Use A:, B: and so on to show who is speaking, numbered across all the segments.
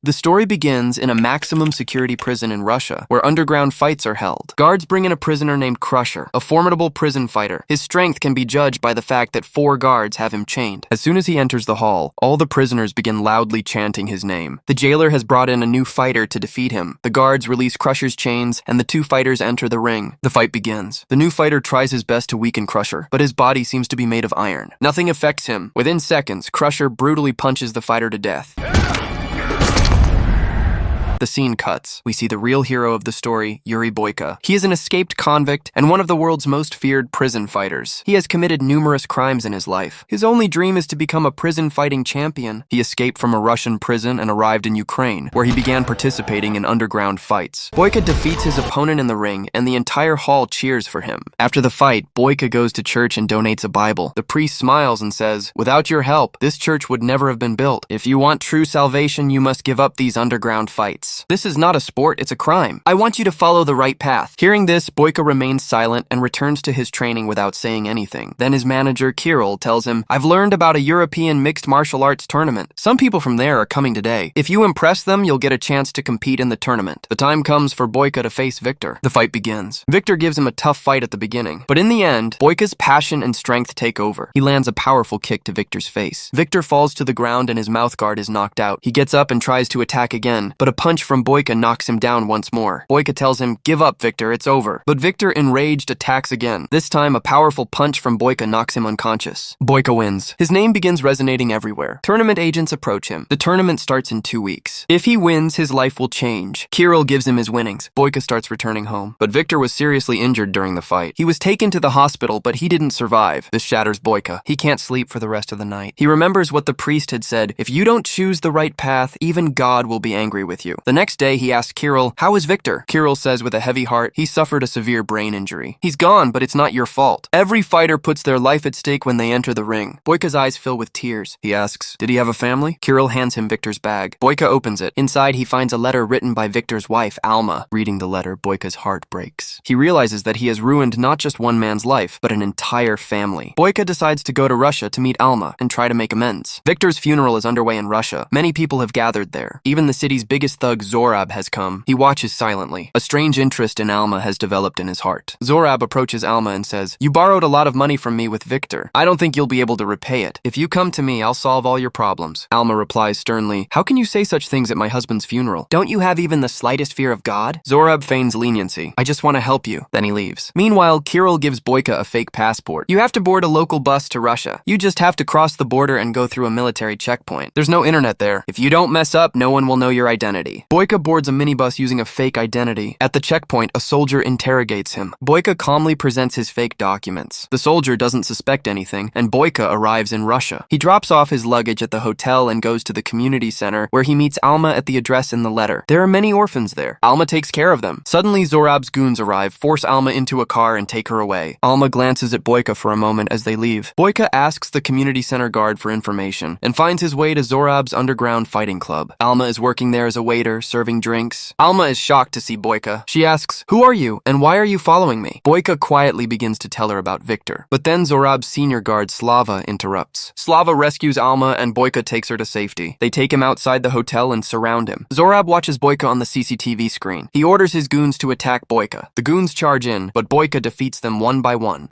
A: The story begins in a maximum security prison in Russia, where underground fights are held. Guards bring in a prisoner named Crusher, a formidable prison fighter. His strength can be judged by the fact that 4 guards have him chained. As soon as he enters the hall, all the prisoners begin loudly chanting his name. The jailer has brought in a new fighter to defeat him. The guards release Crusher's chains, and the 2 fighters enter the ring. The fight begins. The new fighter tries his best to weaken Crusher, but his body seems to be made of iron. Nothing affects him. Within seconds, Crusher brutally punches the fighter to death. The scene cuts. We see the real hero of the story, Yuri Boyka. He is an escaped convict and one of the world's most feared prison fighters. He has committed numerous crimes in his life. His only dream is to become a prison-fighting champion. He escaped from a Russian prison and arrived in Ukraine, where he began participating in underground fights. Boyka defeats his opponent in the ring, and the entire hall cheers for him. After the fight, Boyka goes to church and donates a Bible. The priest smiles and says, "Without your help, this church would never have been built. If you want true salvation, you must give up these underground fights. This is not a sport, it's a crime. I want you to follow the right path." Hearing this, Boyka remains silent and returns to his training without saying anything. Then his manager, Kirill, tells him, "I've learned about a European mixed martial arts tournament. Some people from there are coming today. If you impress them, you'll get a chance to compete in the tournament." The time comes for Boyka to face Victor. The fight begins. Victor gives him a tough fight at the beginning, but in the end, Boyka's passion and strength take over. He lands a powerful kick to Victor's face. Victor falls to the ground and his mouth guard is knocked out. He gets up and tries to attack again, but a punch from Boyka knocks him down once more. Boyka tells him, "Give up, Victor, it's over." But Victor, enraged, attacks again. This time, a powerful punch from Boyka knocks him unconscious. Boyka wins. His name begins resonating everywhere. Tournament agents approach him. The tournament starts in 2 weeks. If he wins, his life will change. Kirill gives him his winnings. Boyka starts returning home. But Victor was seriously injured during the fight. He was taken to the hospital, but he didn't survive. This shatters Boyka. He can't sleep for the rest of the night. He remembers what the priest had said, "If you don't choose the right path, even God will be angry with you." The next day, he asks Kirill, "How is Victor?" Kirill says with a heavy heart, "He suffered a severe brain injury. He's gone, but it's not your fault." Every fighter puts their life at stake when they enter the ring. Boyka's eyes fill with tears. He asks, "Did he have a family?" Kirill hands him Victor's bag. Boyka opens it. Inside, he finds a letter written by Victor's wife, Alma. Reading the letter, Boyka's heart breaks. He realizes that he has ruined not just one man's life, but an entire family. Boyka decides to go to Russia to meet Alma and try to make amends. Victor's funeral is underway in Russia. Many people have gathered there. Even the city's biggest thug, Zorab, has come. He watches silently. A strange interest in Alma has developed in his heart. Zorab approaches Alma and says, "You borrowed a lot of money from me with Victor. I don't think you'll be able to repay it. If you come to me, I'll solve all your problems." Alma replies sternly, "How can you say such things at my husband's funeral? Don't you have even the slightest fear of God?" Zorab feigns leniency. "I just want to help you." Then he leaves. Meanwhile, Kirill gives Boyka a fake passport. "You have to board a local bus to Russia. You just have to cross the border and go through a military checkpoint. There's no internet there. If you don't mess up, no one will know your identity." Boyka boards a minibus using a fake identity. At the checkpoint, a soldier interrogates him. Boyka calmly presents his fake documents. The soldier doesn't suspect anything, and Boyka arrives in Russia. He drops off his luggage at the hotel and goes to the community center, where he meets Alma at the address in the letter. There are many orphans there. Alma takes care of them. Suddenly, Zorab's goons arrive, force Alma into a car, and take her away. Alma glances at Boyka for a moment as they leave. Boyka asks the community center guard for information, and finds his way to Zorab's underground fighting club. Alma is working there as a waiter, serving drinks. Alma is shocked to see Boyka. She asks, "Who are you, and why are you following me?" Boyka quietly begins to tell her about Victor. But then Zorab's senior guard, Slava, interrupts. Slava rescues Alma, and Boyka takes her to safety. They take him outside the hotel and surround him. Zorab watches Boyka on the CCTV screen. He orders his goons to attack Boyka. The goons charge in, but Boyka defeats them one by one.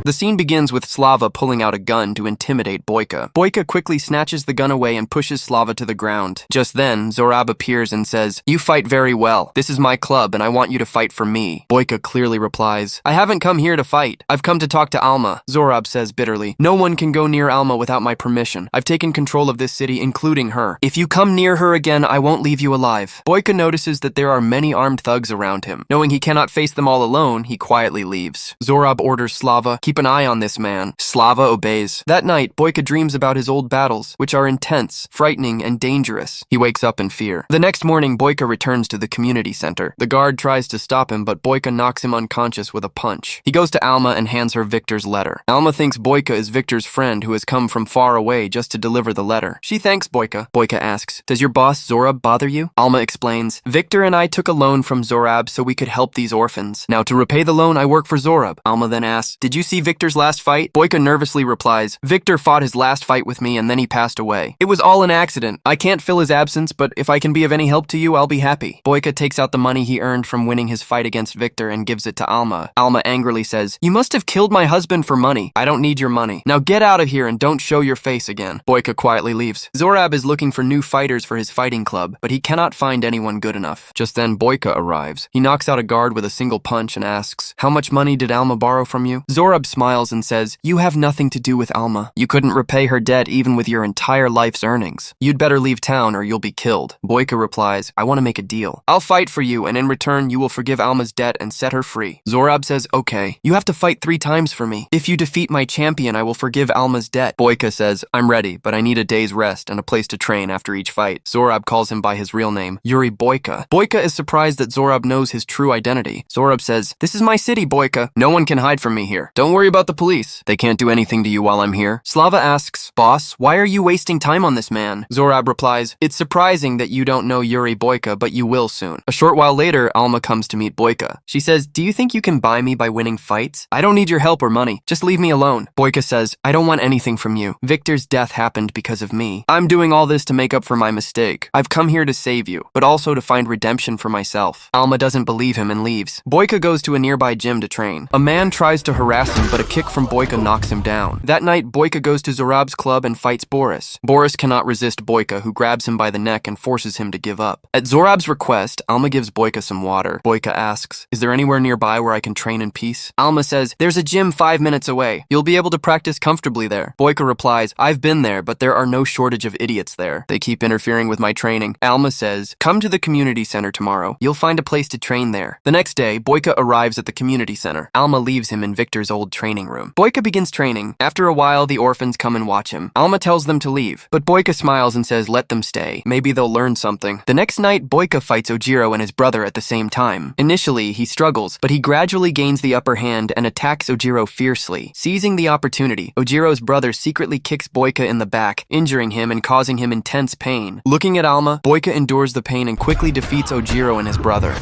A: The scene begins with Slava pulling out a gun to intimidate Boyka. Boyka quickly snatches the gun away and pushes Slava to the ground. Just then, Zorab appears and says, "You fight very well. This is my club and I want you to fight for me." Boyka clearly replies, "I haven't come here to fight. I've come to talk to Alma." Zorab says bitterly, "No one can go near Alma without my permission. I've taken control of this city, including her. If you come near her again, I won't leave you alive." Boyka notices that there are many armed thugs around him. Knowing he cannot face them all alone, he quietly leaves. Zorab orders Slava, "Keep an eye on this man." Slava obeys. That night, Boyka dreams about his old battles, which are intense, frightening, and dangerous. He wakes up in fear. The next morning, Boyka returns to the community center. The guard tries to stop him, but Boyka knocks him unconscious with a punch. He goes to Alma and hands her Victor's letter. Alma thinks Boyka is Victor's friend who has come from far away just to deliver the letter. She thanks Boyka. Boyka asks, "Does your boss Zorab bother you?" Alma explains, "Victor and I took a loan from Zorab so we could help these orphans. Now to repay the loan, I work for Zorab." Alma then asks, "Did you see Victor's last fight? Boyka nervously replies, Victor fought his last fight with me and then he passed away. It was all an accident. I can't fill his absence, but if I can be of any help to you, I'll be happy. Boyka takes out the money he earned from winning his fight against Victor and gives it to Alma. Alma angrily says, you must have killed my husband for money. I don't need your money. Now get out of here and don't show your face again. Boyka quietly leaves. Zorab is looking for new fighters for his fighting club, but he cannot find anyone good enough. Just then, Boyka arrives. He knocks out a guard with a single punch and asks, how much money did Alma borrow from you? Zorab smiles and says, you have nothing to do with Alma. You couldn't repay her debt even with your entire life's earnings. You'd better leave town or you'll be killed. Boyka replies, I want to make a deal. I'll fight for you, and in return, you will forgive Alma's debt and set her free. Zorab says, okay. You have to fight 3 times for me. If you defeat my champion, I will forgive Alma's debt. Boyka says, I'm ready, but I need a day's rest and a place to train after each fight. Zorab calls him by his real name, Yuri Boyka. Boyka is surprised that Zorab knows his true identity. Zorab says, this is my city, Boyka. No one can hide from me here. Don't worry about the police. They can't do anything to you while I'm here. Slava asks, boss, why are you wasting time on this man? Zorab replies, it's surprising that you don't know Yuri Boyka, but you will soon. A short while later, Alma comes to meet Boyka. She says, do you think you can buy me by winning fights? I don't need your help or money. Just leave me alone. Boyka says, I don't want anything from you. Victor's death happened because of me. I'm doing all this to make up for my mistake. I've come here to save you, but also to find redemption for myself. Alma doesn't believe him and leaves. Boyka goes to a nearby gym to train. A man tries to harass him, but a kick from Boyka knocks him down. That night, Boyka goes to Zorab's club and fights Boris. Boris cannot resist Boyka, who grabs him by the neck and forces him to give up. At Zorab's request, Alma gives Boyka some water. Boyka asks, is there anywhere nearby where I can train in peace? Alma says, there's a gym 5 minutes away. You'll be able to practice comfortably there. Boyka replies, I've been there, but there are no shortage of idiots there. They keep interfering with my training. Alma says, come to the community center tomorrow. You'll find a place to train there. The next day, Boyka arrives at the community center. Alma leaves him in Victor's old training room. Boyka begins training. After a while, the orphans come and watch him. Alma tells them to leave, but Boyka smiles and says, let them stay. Maybe they'll learn something. The next night, Boyka fights Ojiro and his brother at the same time. Initially, he struggles, but he gradually gains the upper hand and attacks Ojiro fiercely. Seizing the opportunity, Ojiro's brother secretly kicks Boyka in the back, injuring him and causing him intense pain. Looking at Alma, Boyka endures the pain and quickly defeats Ojiro and his brother.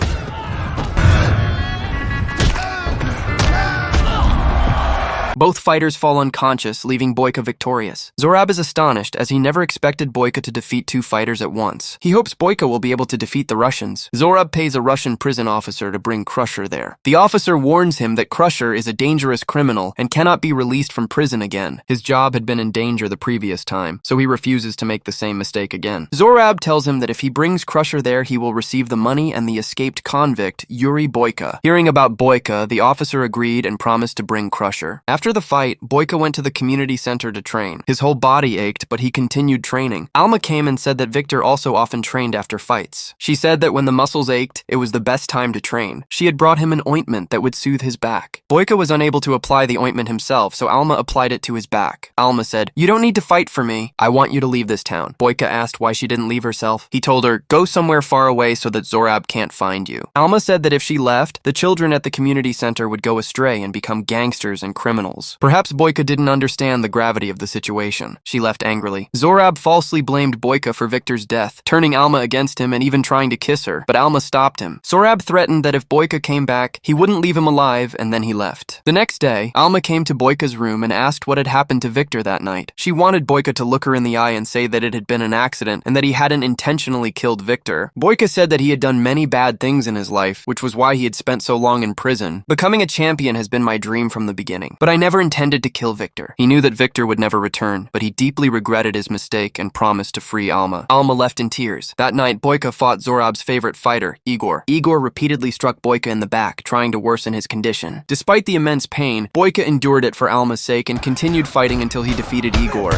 A: Both fighters fall unconscious, leaving Boyka victorious. Zorab is astonished, as he never expected Boyka to defeat 2 fighters at once. He hopes Boyka will be able to defeat the Russians. Zorab pays a Russian prison officer to bring Crusher there. The officer warns him that Crusher is a dangerous criminal and cannot be released from prison again. His job had been in danger the previous time, so he refuses to make the same mistake again. Zorab tells him that if he brings Crusher there, he will receive the money and the escaped convict, Yuri Boyka. Hearing about Boyka, the officer agreed and promised to bring Crusher. After the fight, Boyka went to the community center to train. His whole body ached, but he continued training. Alma came and said that Victor also often trained after fights. She said that when the muscles ached, it was the best time to train. She had brought him an ointment that would soothe his back. Boyka was unable to apply the ointment himself, so Alma applied it to his back. Alma said, you don't need to fight for me. I want you to leave this town. Boyka asked why she didn't leave herself. He told her, go somewhere far away so that Zorab can't find you. Alma said that if she left, the children at the community center would go astray and become gangsters and criminals. Perhaps Boyka didn't understand the gravity of the situation. She left angrily. Zorab falsely blamed Boyka for Victor's death, turning Alma against him and even trying to kiss her, but Alma stopped him. Zorab threatened that if Boyka came back, he wouldn't leave him alive, and then he left. The next day, Alma came to Boyka's room and asked what had happened to Victor that night. She wanted Boyka to look her in the eye and say that it had been an accident and that he hadn't intentionally killed Victor. Boyka said that he had done many bad things in his life, which was why he had spent so long in prison. Becoming a champion has been my dream from the beginning, but I never intended to kill Victor. He knew that Victor would never return, but he deeply regretted his mistake and promised to free Alma. Alma left in tears. That night, Boyka fought Zorab's favorite fighter, Igor. Igor repeatedly struck Boyka in the back, trying to worsen his condition. Despite the immense pain, Boyka endured it for Alma's sake and continued fighting until he defeated Igor.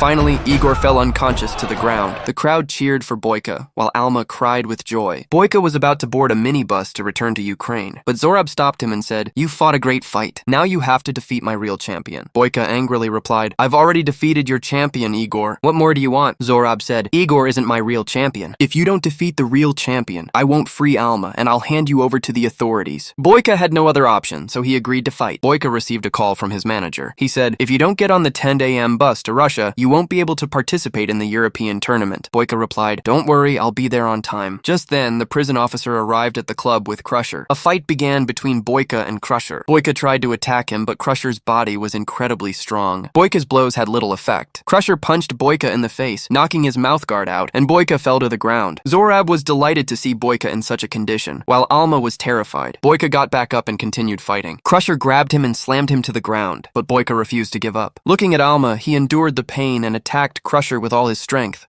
A: Finally, Igor fell unconscious to the ground. The crowd cheered for Boyka, while Alma cried with joy. Boyka was about to board a minibus to return to Ukraine, but Zorab stopped him and said, "You fought a great fight. Now you have to defeat my real champion." Boyka angrily replied, "I've already defeated your champion, Igor. What more do you want?" Zorab said, "Igor isn't my real champion. If you don't defeat the real champion, I won't free Alma, and I'll hand you over to the authorities." Boyka had no other option, so he agreed to fight. Boyka received a call from his manager. He said, "If you don't get on the 10 a.m. bus to Russia, you won't be able to participate in the European tournament. Boyka replied, "Don't worry, I'll be there on time." Just then, the prison officer arrived at the club with Crusher. A fight began between Boyka and Crusher. Boyka tried to attack him, but Crusher's body was incredibly strong. Boyka's blows had little effect. Crusher punched Boyka in the face, knocking his mouthguard out, and Boyka fell to the ground. Zorab was delighted to see Boyka in such a condition, while Alma was terrified. Boyka got back up and continued fighting. Crusher grabbed him and slammed him to the ground, but Boyka refused to give up. Looking at Alma, he endured the pain and attacked Crusher with all his strength.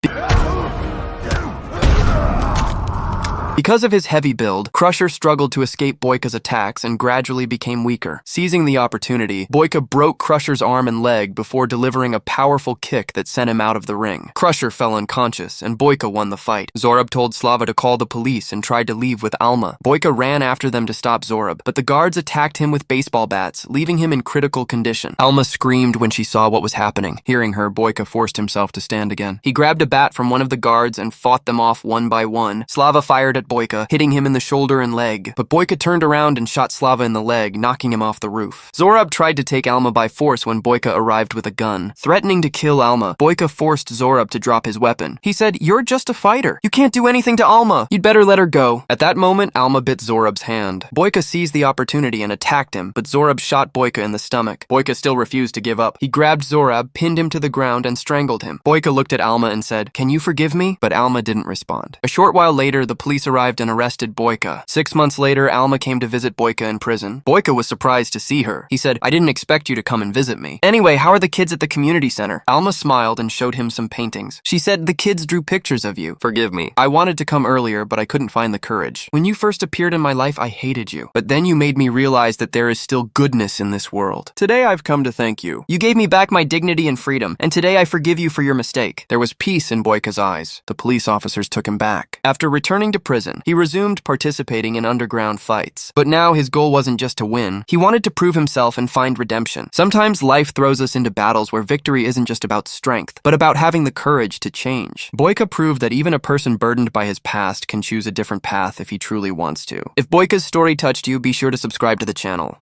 A: Because of his heavy build, Crusher struggled to escape Boyka's attacks and gradually became weaker. Seizing the opportunity, Boyka broke Crusher's arm and leg before delivering a powerful kick that sent him out of the ring. Crusher fell unconscious, and Boyka won the fight. Zorab told Slava to call the police and tried to leave with Alma. Boyka ran after them to stop Zorab, but the guards attacked him with baseball bats, leaving him in critical condition. Alma screamed when she saw what was happening. Hearing her, Boyka forced himself to stand again. He grabbed a bat from one of the guards and fought them off one by one. Slava fired at Boyka, hitting him in the shoulder and leg, but Boyka turned around and shot Slava in the leg, knocking him off the roof. Zorab tried to take Alma by force when Boyka arrived with a gun. Threatening to kill Alma, Boyka forced Zorab to drop his weapon. He said, "You're just a fighter. You can't do anything to Alma. You'd better let her go." At that moment, Alma bit Zorab's hand. Boyka seized the opportunity and attacked him, but Zorab shot Boyka in the stomach. Boyka still refused to give up. He grabbed Zorab, pinned him to the ground, and strangled him. Boyka looked at Alma and said, "Can you forgive me?" But Alma didn't respond. A short while later, the police arrived and arrested Boyka. 6 months later, Alma came to visit Boyka in prison. Boyka was surprised to see her. He said, "I didn't expect you to come and visit me. Anyway, how are the kids at the community center?" Alma smiled and showed him some paintings. She said, "The kids drew pictures of you. Forgive me. I wanted to come earlier, but I couldn't find the courage. When you first appeared in my life, I hated you. But then you made me realize that there is still goodness in this world. Today I've come to thank you. You gave me back my dignity and freedom, and today I forgive you for your mistake." There was peace in Boyka's eyes. The police officers took him back. After returning to prison, he resumed participating in underground fights. But now his goal wasn't just to win. He wanted to prove himself and find redemption. Sometimes life throws us into battles where victory isn't just about strength, but about having the courage to change. Boyka proved that even a person burdened by his past can choose a different path if he truly wants to. If Boyka's story touched you, be sure to subscribe to the channel.